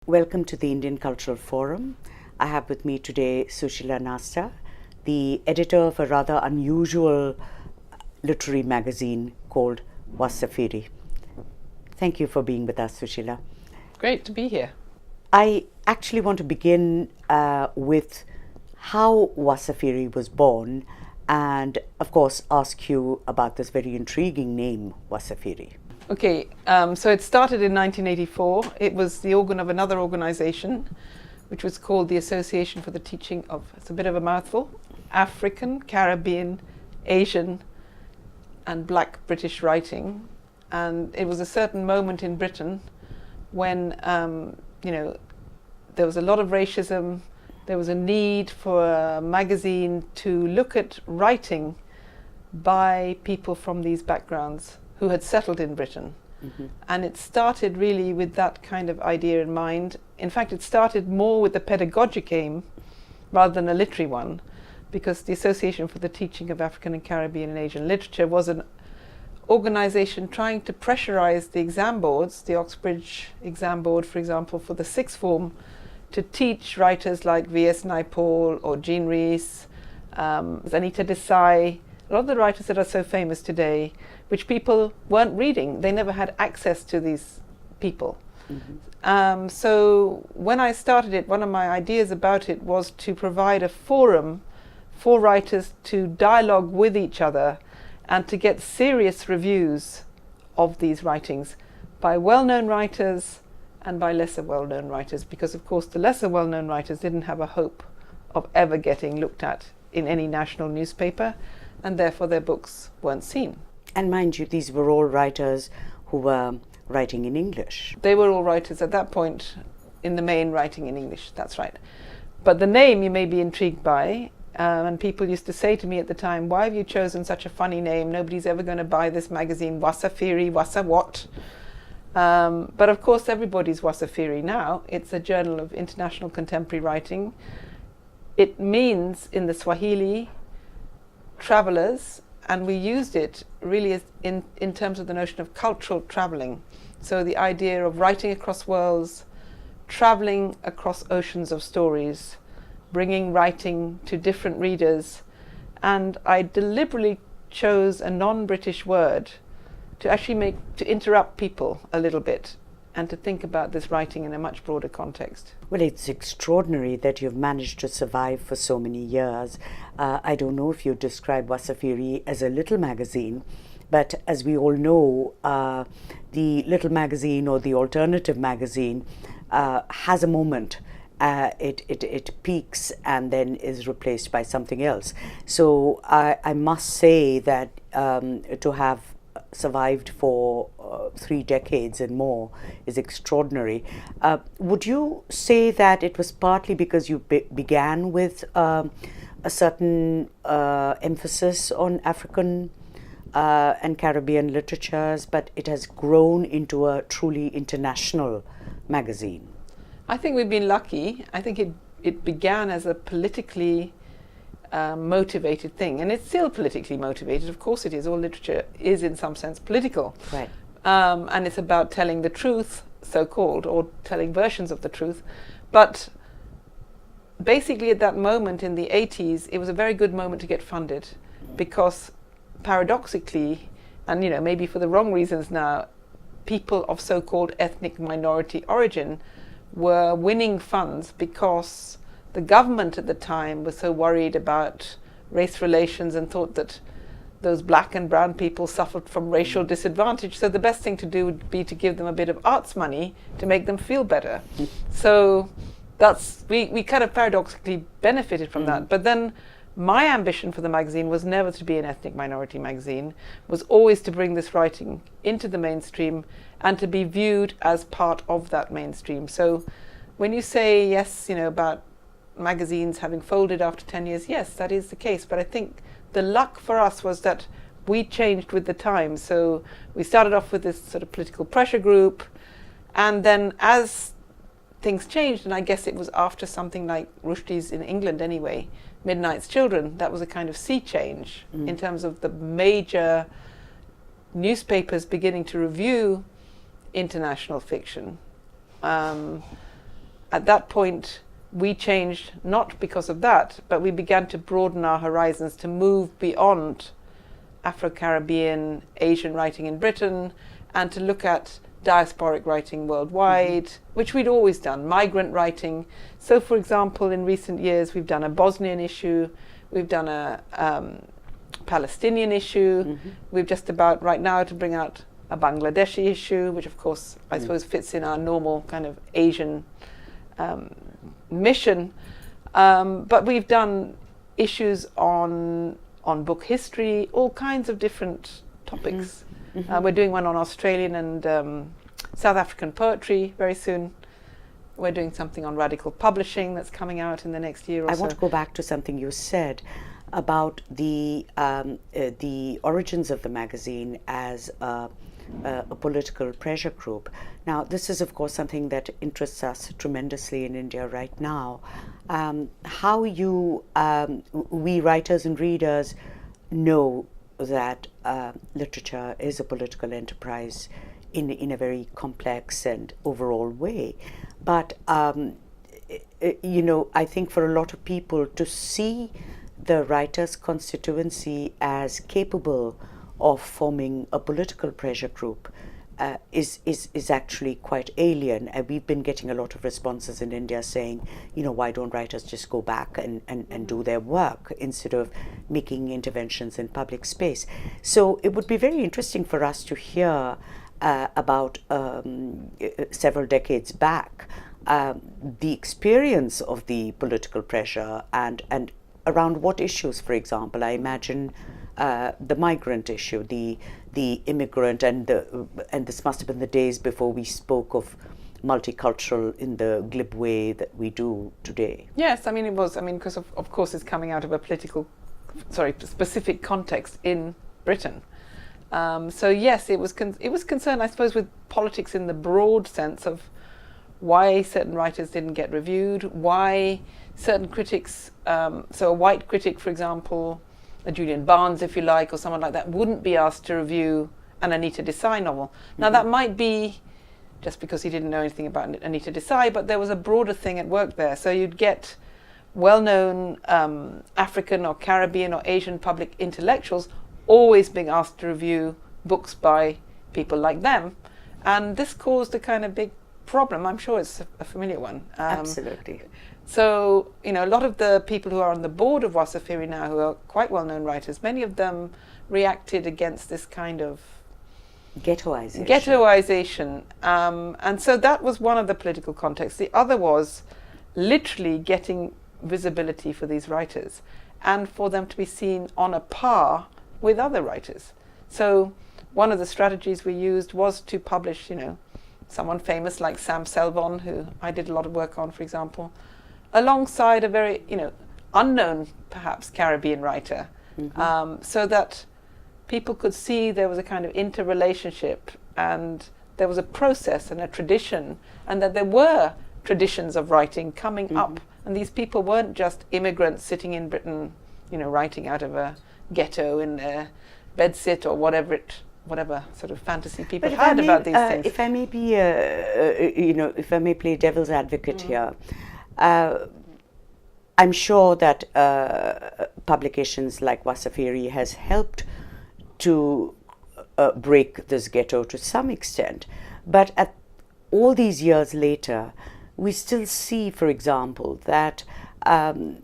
Welcome to the Indian Cultural Forum. I have with me today Susheila Nasta, the editor of a rather unusual literary magazine called Wasafiri. Thank you for being with us, Susheila. Great to be here. I actually want to begin with how Wasafiri was born and, of course, ask you about this very intriguing name, Wasafiri. Okay, so it started in 1984. It was the organ of another organization, which was called the Association for the Teaching of, it's a bit of a mouthful, African, Caribbean, Asian, and Black British writing. And it was a certain moment in Britain when, there was a lot of racism. There was a need for a magazine to look at writing by people from these backgrounds who had settled in Britain. Mm-hmm. And it started really with that kind of idea in mind. In fact, it started more with a pedagogic aim rather than a literary one, because the Association for the Teaching of African and Caribbean and Asian Literature was an organization trying to pressurize the exam boards, the Oxbridge exam board, for example, for the sixth form, to teach writers like V.S. Naipaul or Jean Rhys, Anita Desai, a lot of the writers that are so famous today, which people weren't reading. They never had access to these people. Mm-hmm. So when I started it, one of my ideas about it was to provide a forum for writers to dialogue with each other and to get serious reviews of these writings by well-known writers and by lesser well-known writers, because of course the lesser well-known writers didn't have a hope of ever getting looked at in any national newspaper, and therefore their books weren't seen. And mind you, these were all writers who were writing in English. They were all writers at that point, in the main, writing in English, that's right. But the name you may be intrigued by, and people used to say to me at the time, why have you chosen such a funny name? Nobody's ever going to buy this magazine, Wasafiri, Wasa what? But of course everybody's Wasafiri now. It's a journal of international contemporary writing. It means, in the Swahili, travelers, and we used it really as in terms of the notion of cultural traveling. So the idea of writing across worlds, traveling across oceans of stories, bringing writing to different readers. And I deliberately chose a non-British word to actually to interrupt people a little bit and to think about this writing in a much broader context. Well, it's extraordinary that you've managed to survive for so many years. I don't know if you describe Wasafiri as a little magazine, but as we all know, the little magazine or the alternative magazine has a moment. It peaks and then is replaced by something else. So I must say that to have survived for 3 decades and more is extraordinary. Would you say that it was partly because you began with a certain emphasis on African and Caribbean literatures, but it has grown into a truly international magazine? I think we've been lucky. I think it began as a politically motivated thing, and it's still politically motivated. Of course it is. All literature is in some sense political. Right. And it's about telling the truth, so-called, or telling versions of the truth. But basically at that moment in the 80s, it was a very good moment to get funded, because paradoxically, and maybe for the wrong reasons now, people of so-called ethnic minority origin were winning funds because the government at the time was so worried about race relations and thought that those black and brown people suffered from racial disadvantage. So the best thing to do would be to give them a bit of arts money to make them feel better. So we kind of paradoxically benefited from that. But then my ambition for the magazine was never to be an ethnic minority magazine, was always to bring this writing into the mainstream and to be viewed as part of that mainstream. So when you say, yes, about magazines having folded after 10 years, yes, that is the case. But I think the luck for us was that we changed with the times. So we started off with this sort of political pressure group, and then as things changed, and I guess it was after something like Rushdie's in England anyway, Midnight's Children, that was a kind of sea change in terms of the major newspapers beginning to review international fiction. at that point, we changed not because of that, but we began to broaden our horizons to move beyond Afro-Caribbean, Asian writing in Britain, and to look at diasporic writing worldwide, which we'd always done, migrant writing. So, for example, in recent years, we've done a Bosnian issue, we've done a Palestinian issue, we've just about right now to bring out a Bangladeshi issue, which of course I suppose fits in our normal kind of Asian mission. But we've done issues on book history, all kinds of different topics. We're doing one on Australian and South African poetry very soon. We're doing something on radical publishing that's coming out in the next year or so. I want to go back to something you said about the origins of the magazine as a political pressure group. Now, this is, of course, something that interests us tremendously in India right now. How we writers and readers know that literature is a political enterprise in a very complex and overall way. But, I think for a lot of people to see the writers' constituency as capable of forming a political pressure group is actually quite alien. We've been getting a lot of responses in India saying, why don't writers just go back and do their work instead of making interventions in public space? So it would be very interesting for us to hear about several decades back the experience of the political pressure and around what issues, for example. I imagine the migrant issue, the immigrant, and this must have been the days before we spoke of multicultural in the glib way that we do today. Yes, it was. Because of course it's coming out of a specific context in Britain. So yes, it was concerned, I suppose, with politics in the broad sense of why certain writers didn't get reviewed, why certain critics, so a white critic, for example, a Julian Barnes, if you like, or someone like that, wouldn't be asked to review an Anita Desai novel. Now, that might be just because he didn't know anything about Anita Desai, but there was a broader thing at work there. So you'd get well-known African or Caribbean or Asian public intellectuals always being asked to review books by people like them. And this caused a kind of big problem. I'm sure it's a familiar one. Absolutely. So, a lot of the people who are on the board of Wasafiri now, who are quite well-known writers, many of them reacted against this kind of ghettoization. And so that was one of the political contexts. The other was literally getting visibility for these writers and for them to be seen on a par with other writers. So one of the strategies we used was to publish, someone famous like Sam Selvon, who I did a lot of work on, for example, alongside a very, unknown, perhaps, Caribbean writer, so that people could see there was a kind of interrelationship and there was a process and a tradition, and that there were traditions of writing coming up, and these people weren't just immigrants sitting in Britain, writing out of a ghetto in their bedsit or whatever sort of fantasy people had about these things. If I may be, if I may play devil's advocate here, I'm sure that publications like Wasafiri has helped to break this ghetto to some extent. But at all these years later, we still see, for example, that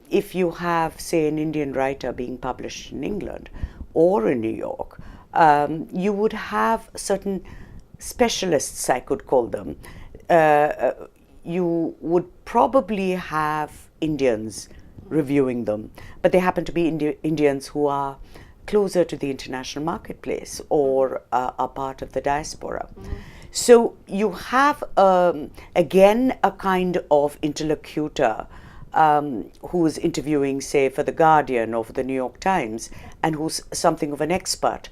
if you have, say, an Indian writer being published in England or in New York, you would have certain specialists, I could call them. You would probably have Indians reviewing them, but they happen to be Indians who are closer to the international marketplace or are part of the diaspora. So you have, again, a kind of interlocutor who is interviewing, say, for The Guardian or for the New York Times, and who's something of an expert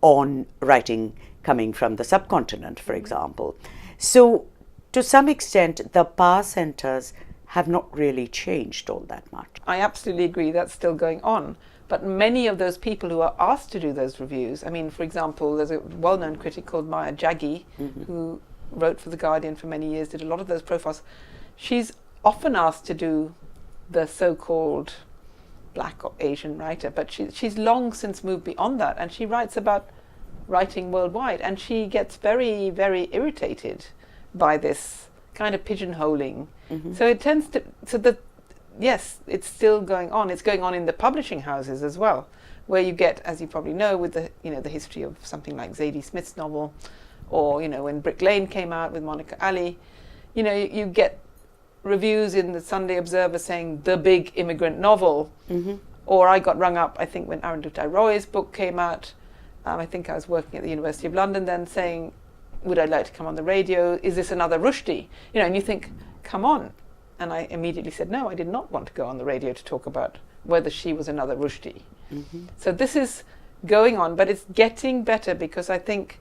on writing coming from the subcontinent, for example. So to some extent, the power centers have not really changed all that much. I absolutely agree, that's still going on. But many of those people who are asked to do those reviews, for example, there's a well-known critic called Maya Jaggi, who wrote for The Guardian for many years, did a lot of those profiles. she's often asked to do the so-called Black or Asian writer, but she's long since moved beyond that, and she writes about writing worldwide, and she gets very, very irritated by this kind of pigeonholing. So it tends to, yes, it's still going on. It's going on in the publishing houses as well, where you get, as you probably know, with the the history of something like Zadie Smith's novel, or when Brick Lane came out with Monica Ali, you get reviews in the Sunday Observer saying the big immigrant novel, or I got rung up, I think, when Arundhati Roy's book came out. I think I was working at the University of London then, saying, would I like to come on the radio? Is this another Rushdie? And you think, come on. And I immediately said, no, I did not want to go on the radio to talk about whether she was another Rushdie. So this is going on, but it's getting better, because I think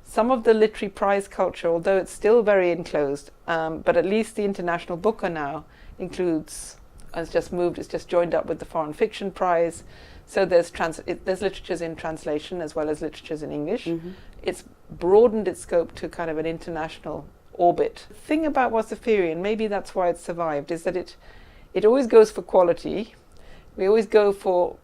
some of the literary prize culture, although it's still very enclosed, but at least the International Booker now includes, it's just joined up with the Foreign Fiction Prize. So there's literatures in translation as well as literatures in English. It's broadened its scope to kind of an international orbit. The thing about Wasafiri, and maybe that's why it's survived, is that it always goes for quality. We always go for,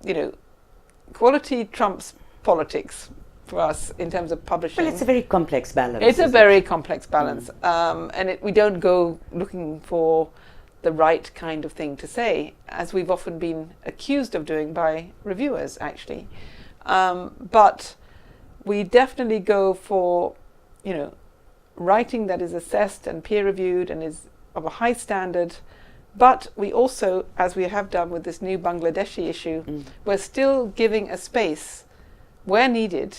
quality trumps politics for us in terms of publishing. Well, it's a very complex balance. It's a very complex balance. And we don't go looking for the right kind of thing to say, as we've often been accused of doing by reviewers, actually. But we definitely go for, writing that is assessed and peer-reviewed and is of a high standard. But we also, as we have done with this new Bangladeshi issue, we're still giving a space, where needed,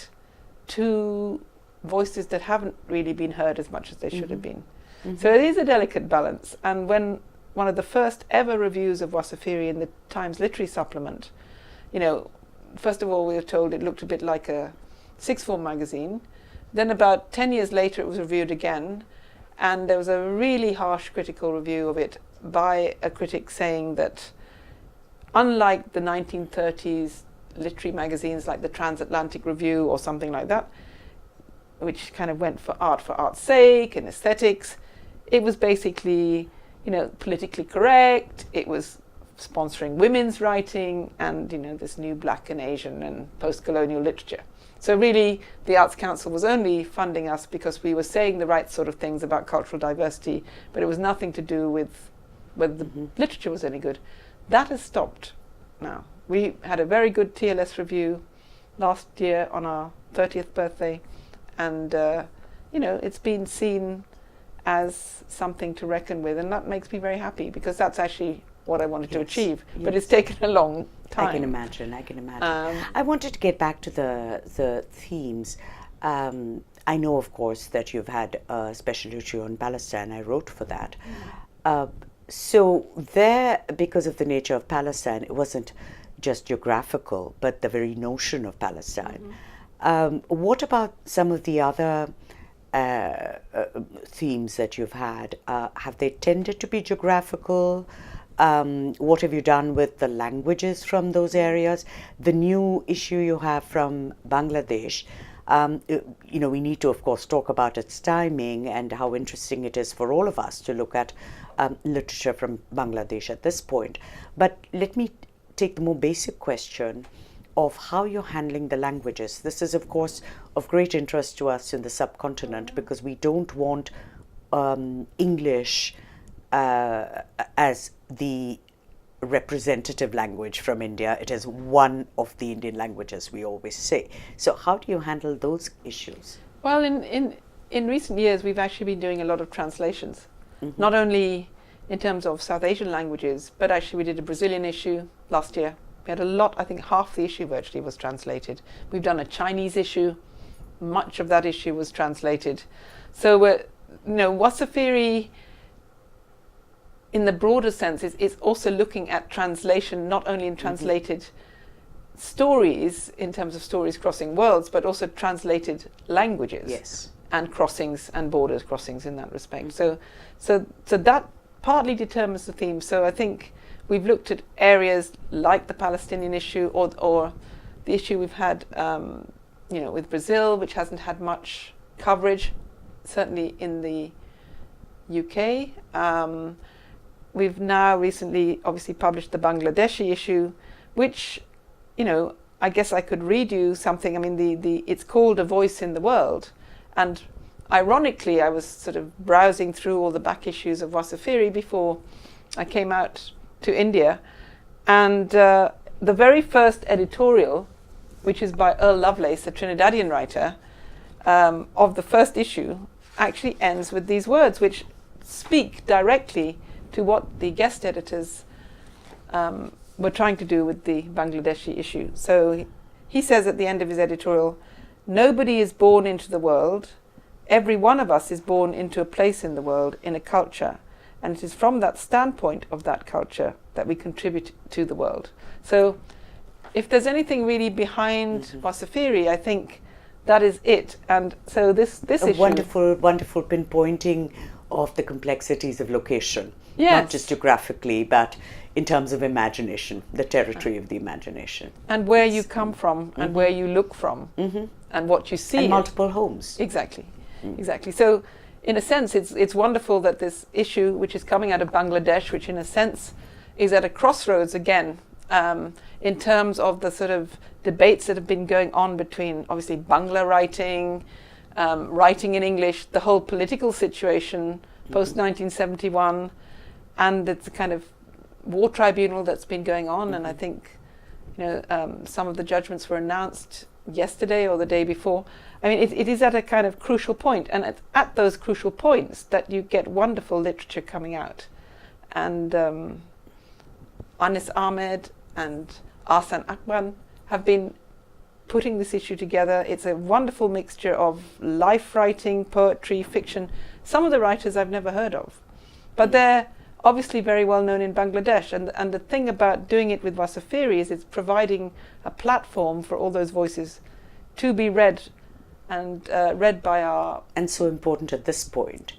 to voices that haven't really been heard as much as they should have been. So it is a delicate balance. And when one of the first ever reviews of Wasafiri in the Times Literary Supplement, first of all, we were told it looked a bit like a sixth form magazine. Then about 10 years later, it was reviewed again, and there was a really harsh critical review of it by a critic saying that, unlike the 1930s literary magazines like the Transatlantic Review or something like that, which kind of went for art's sake and aesthetics, it was basically politically correct. It was sponsoring women's writing and, this new Black and Asian and post-colonial literature. So really, the Arts Council was only funding us because we were saying the right sort of things about cultural diversity, but it was nothing to do with whether the literature was any good. That has stopped now. We had a very good TLS review last year on our 30th birthday, and, it's been seen as something to reckon with, and that makes me very happy, because that's actually what I wanted to achieve. But it's taken a long time. I can imagine. I wanted to get back to the themes. I know, of course, that you've had a special issue on Palestine. I wrote for that. So there, because of the nature of Palestine, it wasn't just geographical, but the very notion of Palestine. What about some of the other themes that you've had? Have they tended to be geographical? What have you done with the languages from those areas? The new issue you have from Bangladesh, we need to, of course, talk about its timing and how interesting it is for all of us to look at literature from Bangladesh at this point. But let me take the more basic question of how you're handling the languages. This is, of course, of great interest to us in the subcontinent, because we don't want English as the representative language from India. It is one of the Indian languages, we always say. So how do you handle those issues? Well, in recent years, we've actually been doing a lot of translations, not only in terms of South Asian languages, but actually we did a Brazilian issue last year. We had a lot, I think half the issue virtually was translated. We've done a Chinese issue. Much of that issue was translated. So Wasafiri, in the broader sense, is also looking at translation, not only in translated stories, in terms of stories crossing worlds, but also translated languages. Yes. And crossings and borders crossings in that respect. So that partly determines the theme. So I think we've looked at areas like the Palestinian issue, or the issue we've had, with Brazil, which hasn't had much coverage, certainly in the UK. We've now recently obviously published the Bangladeshi issue, which, you know, I guess I could read you something. I mean, it's called A Voice in the World. And ironically, I was sort of browsing through all the back issues of Wasafiri before I came out to India. And the very first editorial, which is by Earl Lovelace, a Trinidadian writer, of the first issue, actually ends with these words, which speak directly to what the guest editors were trying to do with the Bangladeshi issue. So he says at the end of his editorial, "Nobody is born into the world. Every one of us is born into a place in the world, in a culture. And it is from that standpoint of that culture that we contribute to the world." So if there's anything really behind Wasafiri, I think that is it. And so this issue... Wonderful pinpointing of the complexities of location. Yes. Not just geographically, but in terms of imagination, the territory of the imagination. And where you come from, and where you look from, and what you see. And multiple homes. Exactly, exactly. So in a sense, it's wonderful that this issue, which is coming out of Bangladesh, which in a sense is at a crossroads again, in terms of the sort of debates that have been going on between obviously Bangla writing, writing in English, the whole political situation post 1971, and it's a kind of war tribunal that's been going on. And I think, you know, some of the judgments were announced yesterday or the day before. I mean, it is at a kind of crucial point, and it's at those crucial points that you get wonderful literature coming out. And Anis Ahmed and Ahsan Akban have been putting this issue together. It's a wonderful mixture of life writing, poetry, fiction. Some of the writers I've never heard of, but they're obviously very well known in Bangladesh. And the thing about doing it with Wasafiri is it's providing a platform for all those voices to be read, and read by our... And so important at this point,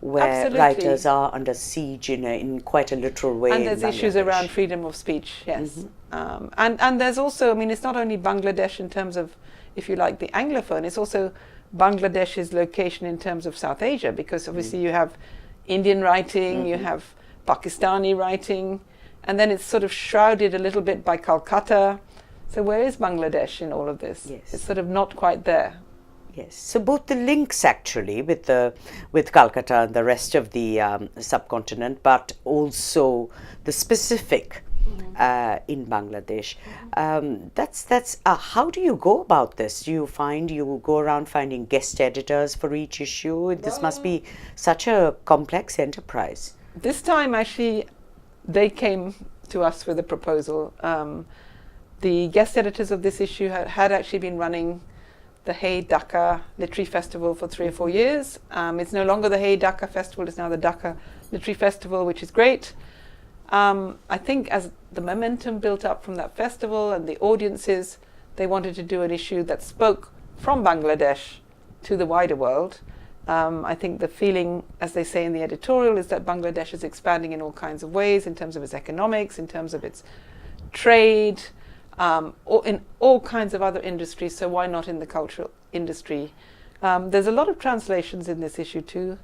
where absolutely. writers are under siege in quite a literal way. And there's issues around freedom of speech, yes. And there's also, I mean, it's not only Bangladesh in terms of, if you like, the Anglophone, it's also Bangladesh's location in terms of South Asia, because obviously you have Indian writing, you have Pakistani writing, and then it's sort of shrouded a little bit by Calcutta. So where is Bangladesh in all of this? Yes. It's sort of not quite there. Yes. So both the links actually with Calcutta and the rest of the subcontinent, but also the specific in Bangladesh. That's how do you go about this? You go around finding guest editors for each issue? This must be such a complex enterprise. This time, actually, they came to us with a proposal. The guest editors of this issue had actually been running the Hey Dhaka Literary Festival for 3 or 4 years. It's no longer the Hey Dhaka Festival, it's now the Dhaka Literary Festival, which is great. I think as the momentum built up from that festival and the audiences, they wanted to do an issue that spoke from Bangladesh to the wider world. I think the feeling, as they say in the editorial, is that Bangladesh is expanding in all kinds of ways, in terms of its economics, in terms of its trade, or in all kinds of other industries, so why not in the cultural industry? There's a lot of translations in this issue too,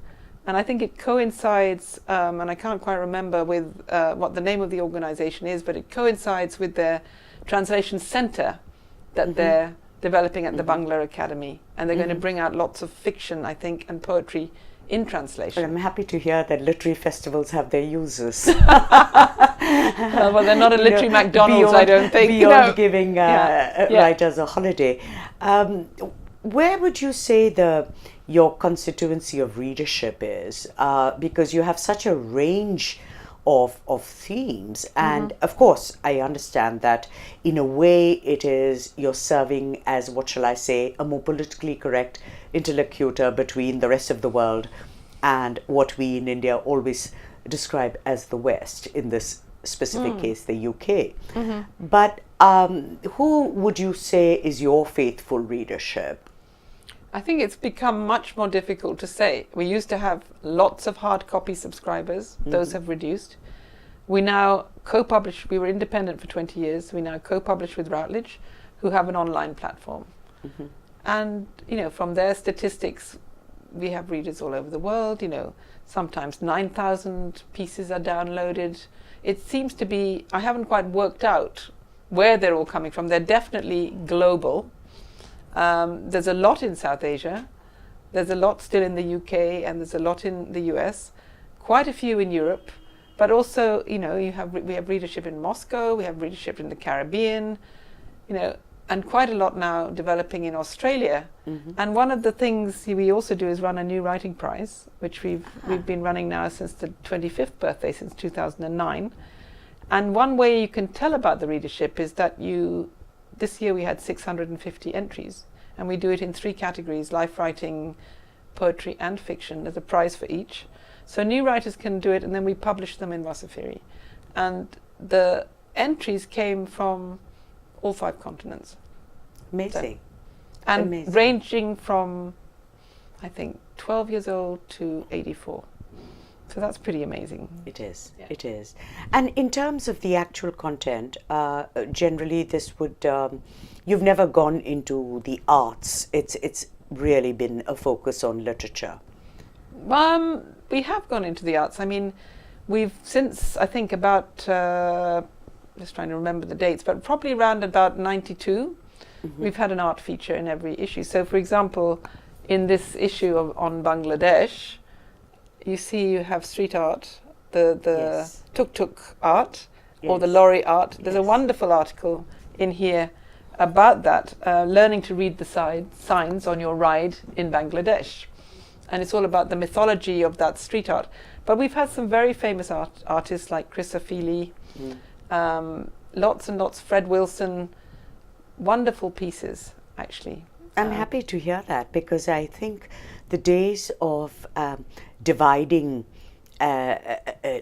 and I think it coincides, and I can't quite remember with what the name of the organization is, but it coincides with their translation center that they're developing at the Bangla Academy, and they're going to bring out lots of fiction, I think, and poetry in translation. But I'm happy to hear that literary festivals have their users. Well, they're not a literary McDonald's, I don't think. Beyond giving writers a holiday. Where would you say your constituency of readership is? Because you have such a range of themes, and of course I understand that in a way it is you're serving as, what shall I say, a more politically correct interlocutor between the rest of the world and what we in India always describe as the West, in this specific case the UK. But who would you say is your faithful readership? I think it's become much more difficult to say. We used to have lots of hard copy subscribers. Those have reduced. We now co-publish. We were independent for 20 years. We now co-publish with Routledge, who have an online platform. And, you know, from their statistics, we have readers all over the world. Sometimes 9,000 pieces are downloaded. It seems to be, I haven't quite worked out where they're all coming from. They're definitely global. There's a lot in South Asia. There's a lot still in the UK, and there's a lot in the US. Quite a few in Europe. But also, we have readership in Moscow, we have readership in the Caribbean, and quite a lot now developing in Australia. And one of the things we also do is run a new writing prize, which we've been running now since the 25th birthday, since 2009. And one way you can tell about the readership is that this year we had 650 entries, and we do it in 3 categories: life writing, poetry and fiction. There's a prize for each. So new writers can do it, and then we publish them in Wasafiri. And the entries came from all 5 continents. Amazing. And Amazing. Ranging from, I think, 12 years old to 84. So that's pretty amazing. It is. Yeah. It is. And in terms of the actual content, generally this would, you've never gone into the arts. It's really been a focus on literature. We have gone into the arts. I mean, we've since, I think, about, just trying to remember the dates, but probably around about 92, we've had an art feature in every issue. So, for example, in this issue on Bangladesh, you see you have street art, the Yes. tuk-tuk art, or the Yes. lorry art. There's a Yes. wonderful article in here about that, learning to read the signs on your ride in Bangladesh. And it's all about the mythology of that street art. But we've had some very famous artists like Chris Feely, lots and lots, Fred Wilson, wonderful pieces, actually. I'm happy to hear that, because I think the days of dividing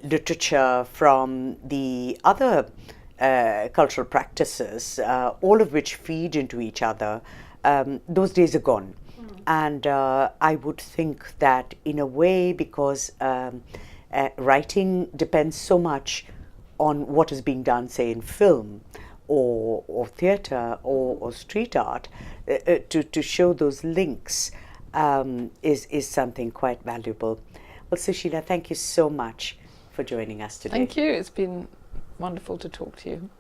literature from the other cultural practices, all of which feed into each other, those days are gone. And I would think that in a way, because writing depends so much on what is being done, say, in film or theatre or street art, to show those links is something quite valuable. Well, Susheila, thank you so much for joining us today. Thank you. It's been wonderful to talk to you.